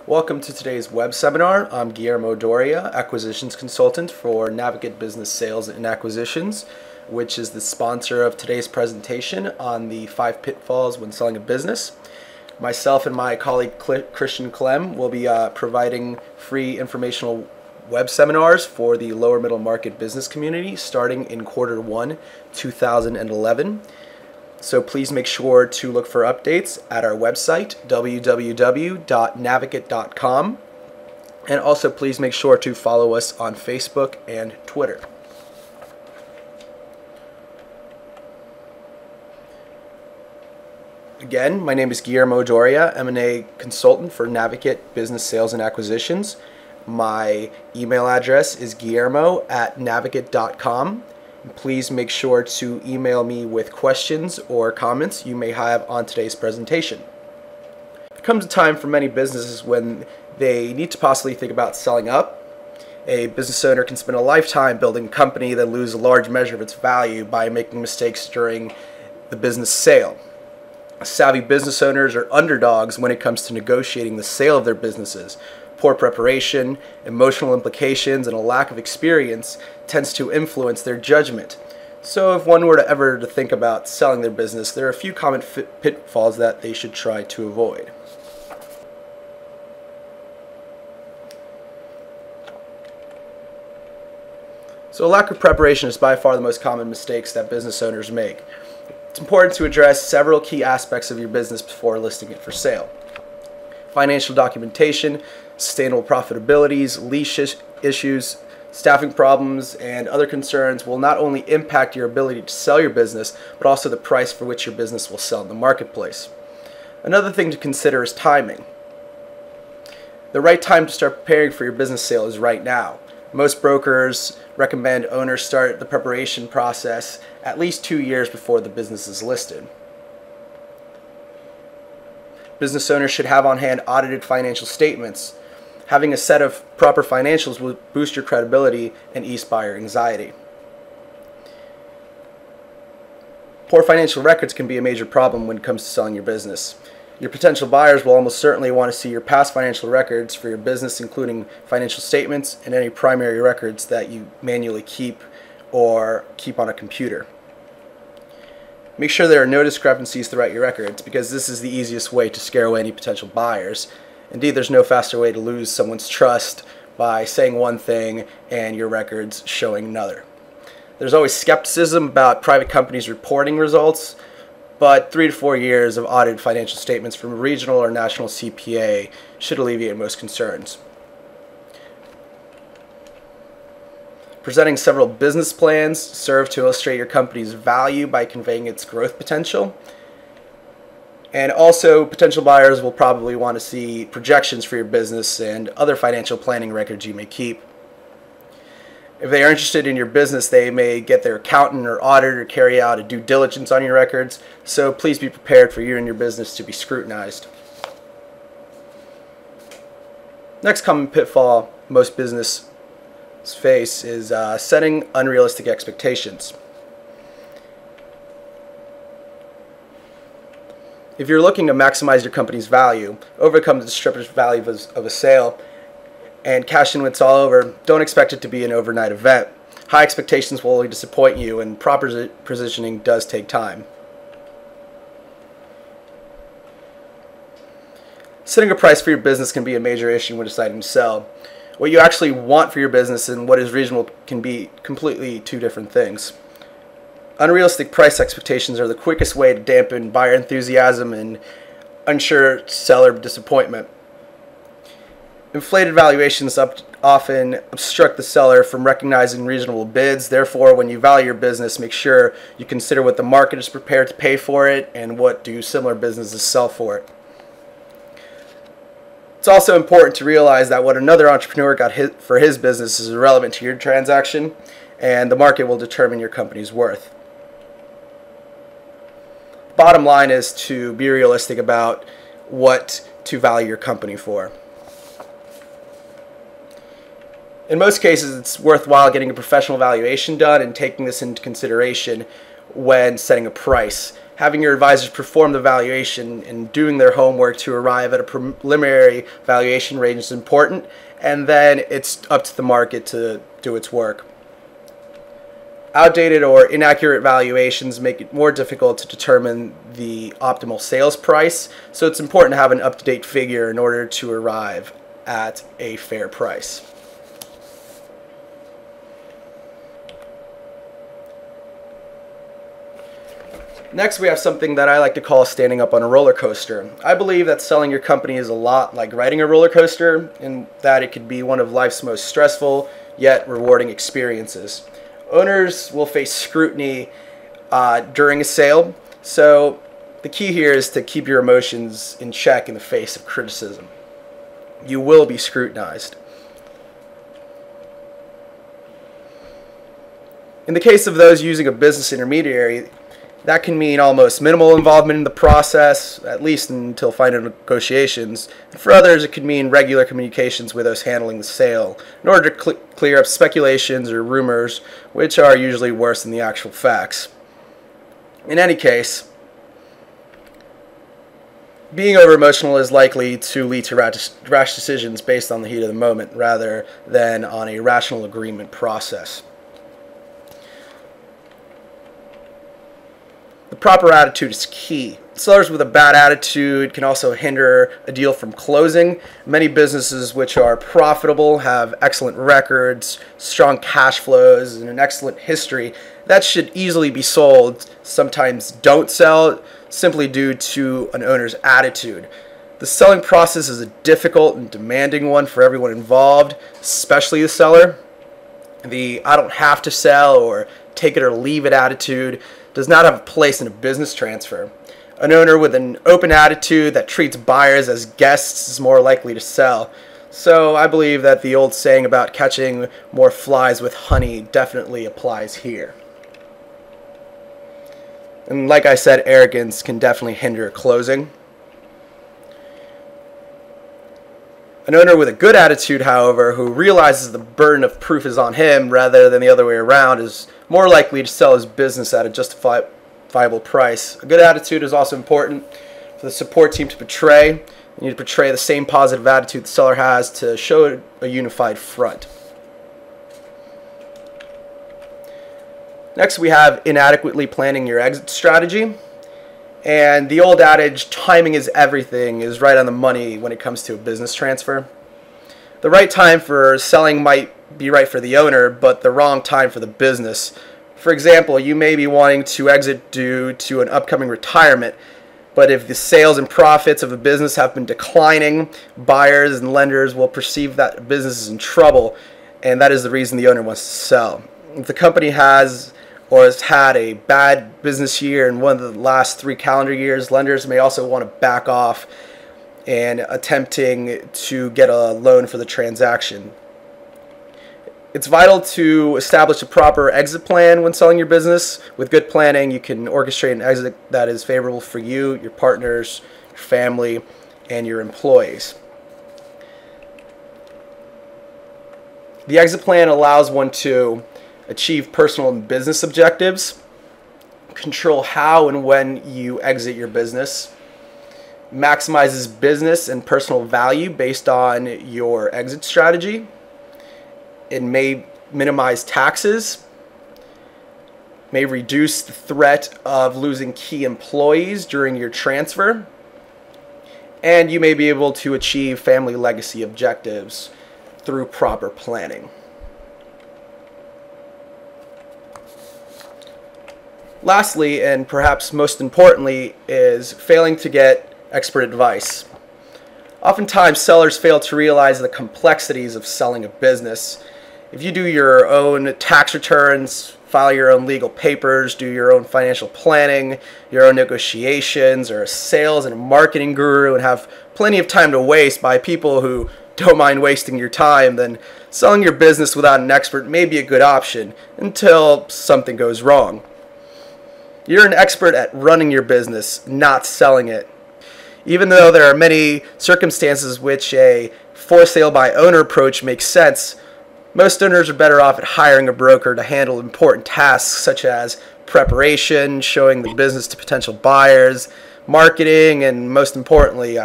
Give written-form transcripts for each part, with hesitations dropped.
Welcome to today's web seminar. I'm Guillermo Doria, Acquisitions Consultant for Navigate Business Sales and Acquisitions, which is the sponsor of today's presentation on the 5 pitfalls when selling a business. Myself and my colleague Christian Clem will be providing free informational web seminars for the lower middle market business community starting in Q1 2011. So please make sure to look for updates at our website, www.navigate.com. And also please make sure to follow us on Facebook and Twitter. Again, my name is Guillermo Doria, M&A consultant for Navigate Business Sales and Acquisitions. My email address is guillermo@navigate.com. Please make sure to email me with questions or comments you may have on today's presentation. There comes a time for many businesses when they need to possibly think about selling up. A business owner can spend a lifetime building a company, then lose a large measure of its value by making mistakes during the business sale. Savvy business owners are underdogs when it comes to negotiating the sale of their businesses. Poor preparation, emotional implications, and a lack of experience tends to influence their judgment. So if one were to ever think about selling their business, there are a few common pitfalls that they should try to avoid. So lack of preparation is by far the most common mistakes that business owners make. It's important to address several key aspects of your business before listing it for sale. Financial documentation, sustainable profitabilities, lease issues, staffing problems, and other concerns will not only impact your ability to sell your business, but also the price for which your business will sell in the marketplace. Another thing to consider is timing. The right time to start preparing for your business sale is right now. Most brokers recommend owners start the preparation process at least 2 years before the business is listed. Business owners should have on hand audited financial statements. Having a set of proper financials will boost your credibility and ease buyer anxiety. Poor financial records can be a major problem when it comes to selling your business. Your potential buyers will almost certainly want to see your past financial records for your business, including financial statements and any primary records that you manually keep or keep on a computer. Make sure there are no discrepancies throughout your records, because this is the easiest way to scare away any potential buyers. Indeed, there's no faster way to lose someone's trust by saying one thing and your records showing another. There's always skepticism about private companies reporting results, but 3 to 4 years of audited financial statements from a regional or national CPA should alleviate most concerns. Presenting several business plans serve to illustrate your company's value by conveying its growth potential. And also, potential buyers will probably want to see projections for your business and other financial planning records you may keep. If they are interested in your business, they may get their accountant or auditor to carry out a due diligence on your records, so please be prepared for you and your business to be scrutinized. Next common pitfall most business face is setting unrealistic expectations. If you're looking to maximize your company's value, overcome the disruptive value of a sale, and cash in when it's all over, don't expect it to be an overnight event. High expectations will only disappoint you, and proper positioning does take time. Setting a price for your business can be a major issue when deciding to sell. What you actually want for your business and what is reasonable can be completely two different things. Unrealistic price expectations are the quickest way to dampen buyer enthusiasm and unsure seller disappointment. Inflated valuations often obstruct the seller from recognizing reasonable bids. Therefore, when you value your business, make sure you consider what the market is prepared to pay for it and what do similar businesses sell for it. It's also important to realize that what another entrepreneur got for his business is irrelevant to your transaction, and the market will determine your company's worth. Bottom line is to be realistic about what to value your company for. In most cases, it's worthwhile getting a professional valuation done and taking this into consideration when setting a price. Having your advisors perform the valuation and doing their homework to arrive at a preliminary valuation range is important, and then it's up to the market to do its work. Outdated or inaccurate valuations make it more difficult to determine the optimal sales price, so it's important to have an up-to-date figure in order to arrive at a fair price. Next, we have something that I like to call standing up on a roller coaster. I believe that selling your company is a lot like riding a roller coaster, in that it could be one of life's most stressful yet rewarding experiences. Owners will face scrutiny during a sale, so the key here is to keep your emotions in check in the face of criticism. You will be scrutinized. In the case of those using a business intermediary, that can mean almost minimal involvement in the process, at least until final negotiations. And for others, it could mean regular communications with those handling the sale in order to clear up speculations or rumors, which are usually worse than the actual facts. In any case, being over-emotional is likely to lead to rash decisions based on the heat of the moment rather than on a rational agreement process. The proper attitude is key. Sellers with a bad attitude can also hinder a deal from closing. Many businesses which are profitable have excellent records, strong cash flows, and an excellent history that should easily be sold, sometimes don't sell simply due to an owner's attitude. The selling process is a difficult and demanding one for everyone involved, especially the seller. The "I don't have to sell" or "take it or leave it" attitude does not have a place in a business transfer. An owner with an open attitude that treats buyers as guests is more likely to sell. So I believe that the old saying about catching more flies with honey definitely applies here. And like I said, arrogance can definitely hinder closing. An owner with a good attitude, however, who realizes the burden of proof is on him rather than the other way around, is more likely to sell his business at a justifiable price. A good attitude is also important for the support team to portray. You need to portray the same positive attitude the seller has to show a unified front. Next, we have inadequately planning your exit strategy. And the old adage, timing is everything, is right on the money when it comes to a business transfer. The right time for selling might be right for the owner, but the wrong time for the business. For example, you may be wanting to exit due to an upcoming retirement, but if the sales and profits of the business have been declining, buyers and lenders will perceive that the business is in trouble, and that is the reason the owner wants to sell. If the company has had a bad business year in one of the last 3 calendar years, lenders may also want to back off and attempting to get a loan for the transaction. It's vital to establish a proper exit plan when selling your business. With good planning, you can orchestrate an exit that is favorable for you, your partners, your family, and your employees. The exit plan allows one to achieve personal and business objectives, control how and when you exit your business, maximizes business and personal value based on your exit strategy. It may minimize taxes, may reduce the threat of losing key employees during your transfer, and you may be able to achieve family legacy objectives through proper planning. Lastly, and perhaps most importantly, is failing to get expert advice. Oftentimes, sellers fail to realize the complexities of selling a business. If you do your own tax returns, file your own legal papers, do your own financial planning, your own negotiations, or a sales and a marketing guru, and have plenty of time to waste by people who don't mind wasting your time, then selling your business without an expert may be a good option until something goes wrong. You're an expert at running your business, not selling it. Even though there are many circumstances which a for sale by owner approach makes sense, most owners are better off at hiring a broker to handle important tasks such as preparation, showing the business to potential buyers, marketing, and most importantly,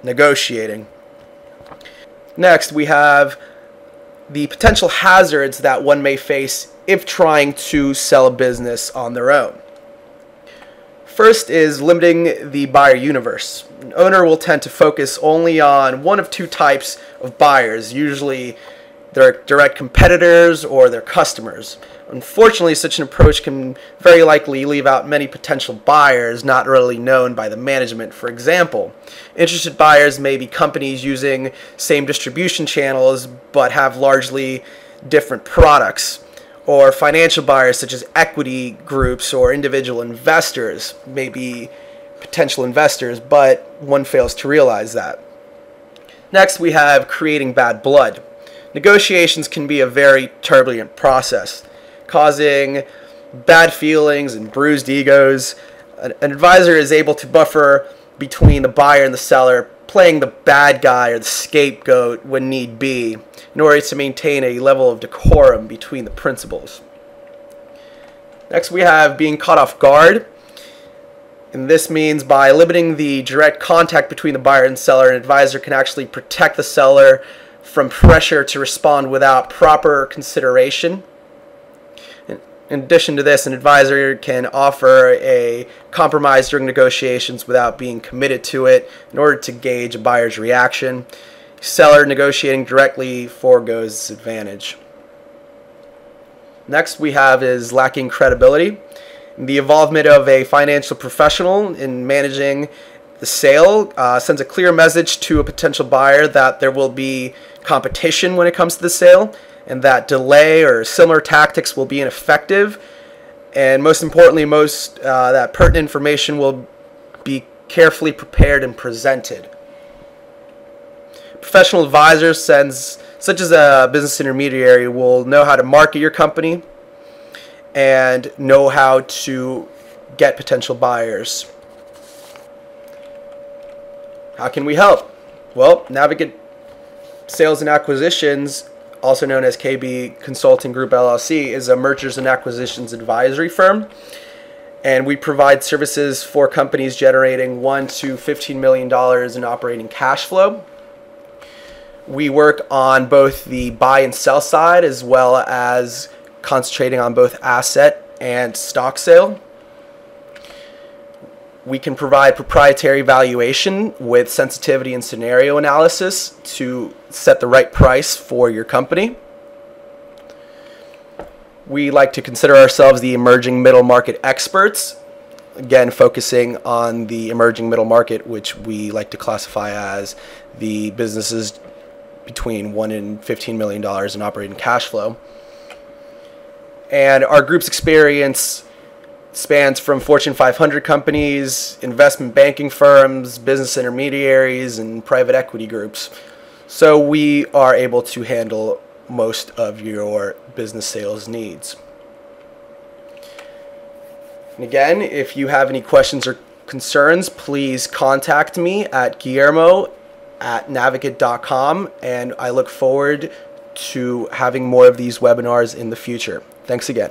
negotiating. Next, we have the potential hazards that one may face if trying to sell a business on their own. First is limiting the buyer universe. An owner will tend to focus only on one of two types of buyers, usually their direct competitors or their customers. Unfortunately, such an approach can very likely leave out many potential buyers not really known by the management. For example, interested buyers may be companies using same distribution channels but have largely different products. Or financial buyers such as equity groups or individual investors may be potential investors, but one fails to realize that. Next, we have creating bad blood. Negotiations can be a very turbulent process, causing bad feelings and bruised egos. An advisor is able to buffer between the buyer and the seller, playing the bad guy or the scapegoat when need be, in order to maintain a level of decorum between the principals. Next, we have being caught off guard. And this means by limiting the direct contact between the buyer and seller, an advisor can actually protect the seller from pressure to respond without proper consideration. In addition to this, an advisor can offer a compromise during negotiations without being committed to it in order to gauge a buyer's reaction. Seller negotiating directly forgoes this advantage. Next we have is lacking credibility. The involvement of a financial professional in managing the sale sends a clear message to a potential buyer that there will be competition when it comes to the sale, and that delay or similar tactics will be ineffective, and most importantly, that pertinent information will be carefully prepared and presented. Professional advisors, such as a business intermediary, will know how to market your company and know how to get potential buyers. How can we help? Well, Navigate Sales and Acquisitions, also known as KB Consulting Group LLC, is a mergers and acquisitions advisory firm, and we provide services for companies generating $1 to $15 million in operating cash flow. We work on both the buy and sell side, as well as concentrating on both asset and stock sale. We can provide proprietary valuation with sensitivity and scenario analysis to set the right price for your company. We like to consider ourselves the emerging middle market experts, again focusing on the emerging middle market, which we like to classify as the businesses between $1 and $15 million in operating cash flow. And our group's experience spans from Fortune 500 companies, investment banking firms, business intermediaries, and private equity groups. So we are able to handle most of your business sales needs. And again, if you have any questions or concerns, please contact me at guillermo@navigate.com, and I look forward to having more of these webinars in the future. Thanks again.